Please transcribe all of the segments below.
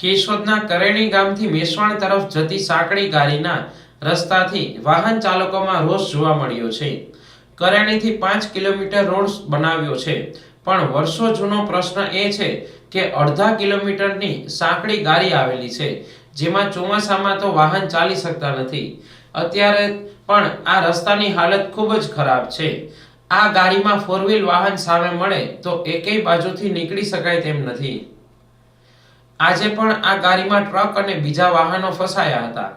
કેશોદના કરેણી ગામથી મેસવાણ તરફ જતી સાંકડી ગાડીના રસ્તાથી વાહન ચાલકોમાં રોષ જોવા મળ્યો છે। કરેણીથી 5 કિલોમીટર રોડ બનાવ્યો છે, પણ વર્ષો જૂનો પ્રશ્ન એ છે કે અડધા કિલોમીટરની સાંકડી ગાડી આવેલી છે, જેમાં ચોમાસામાં તો વાહન ચાલી શકતા નથી। અત્યારે પણ આ રસ્તાની હાલત ખૂબ જ ખરાબ છે। આ ગાડીમાં 4 વ્હીલ વાહન સામે મળે તો એકેય બાજુથી નીકળી શકાય તેમ નથી। આજે પણ આ ગાડીમાં ટ્રક અને બીજા વાહનો ફસાયા હતા।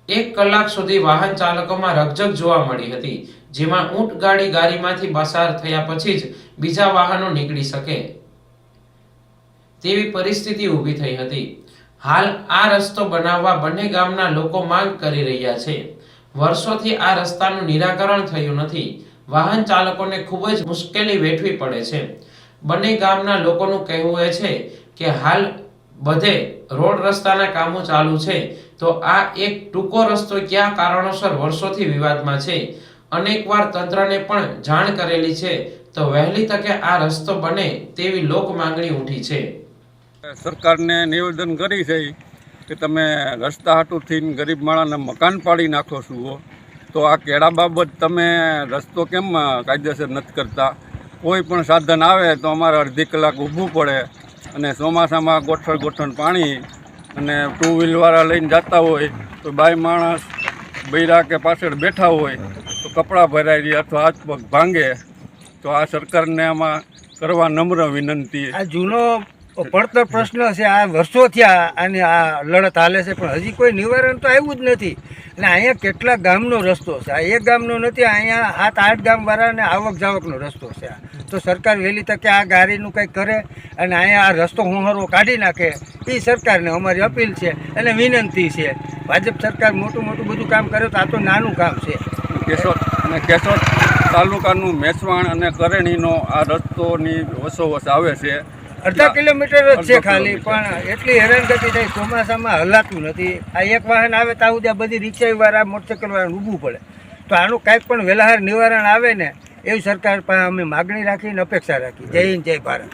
1 કલાક સુધી વાહન ચાલકોમાં રકઝક જોવા મળી હતી, જેમાં ઊંટ ગાડીમાંથી પસાર થયા પછી જ બીજા વાહનો નીકળી શકે તેવી પરિસ્થિતિ ઊભી થઈ હતી। હાલ આ રસ્તો બનાવવા બંને ગામના લોકો માંગ કરી રહ્યા છે। વર્ષોથી આ રસ્તાનું નિરાકરણ થયું નથી। વાહન ચાલકોને ખૂબ જ મુશ્કેલી વેઠવી પડે છે। બંને ગામના લોકોનું કહેવું એ છે કે હાલ બધે રોડ રસ્તાના કામો ચાલુ છે, તો આ એક ટૂંકો રસ્તો કયા કારણોસર વર્ષોથી વિવાદમાં છે। અનેકવાર તંત્રને પણ જાણ કરેલી છે, તો વહેલી તકે આ રસ્તો બને તેવી લોક માંગણી ઉઠી છે। સરકારને નિવેદન કરી છે કે તમે રસ્તા હાટુથી ગરીબ માણસને મકાન પાડી નાખો છો, તો આ કેળા બાબત તમે રસ્તો કેમ કાયદેસર નથી કરતા? કોઈ પણ સાધન આવે તો અમારે અડધી કલાક ઊભું પડે, અને ચોમાસામાં ગોઠણ પાણી, અને 2 વ્હીલવાળા લઈને જતા હોય તો બાય માણસ બૈરા કે પાછળ બેઠા હોય તો કપડાં ભરાઈ જાય અથવા હાથ પગ ભાંગે। તો આ સરકારને આમાં કરવા નમ્ર વિનંતી। આ જૂનો પડતર પ્રશ્ન છે, આ વર્ષો થયા અને આ લડત હાલે છે, પણ હજી કોઈ નિવારણ તો આવ્યું જ નથી। અને અહીંયા કેટલા ગામનો રસ્તો છે, આ એક ગામનો નથી, અહીંયા 7-8 ગામવાળાને આવક જાવકનો રસ્તો છે। તો સરકાર વહેલી તકે આ ગાડીનું કંઈક કરે અને અહીંયા આ રસ્તો હોહરો કાઢી નાખે, એ સરકારને અમારી અપીલ છે અને વિનંતી છે। ભાજપ સરકાર મોટું બધું કામ કરે તો આ તો નાનું કામ છે। કેશોદ તાલુકાનું મેસવાણ અને કરેણીનો આ રસ્તોની વસોવસ આવે છે। અડધા કિલોમીટર જ છે ખાલી, પણ એટલી હેરાનગતિ થાય, ચોમાસામાં હલાતું નથી। આ એક વાહન આવે ત્યાં સુધી આ બધી રિક્ષાવાળા મોટરસાઇકલવાળાને ઊભું પડે। તો આનું કાંઈક પણ વહેલાહાર નિવારણ આવે ને એવી સરકાર પાસે અમે માગણી રાખીને અપેક્ષા રાખી। જય હિન્દ, જય ભારત।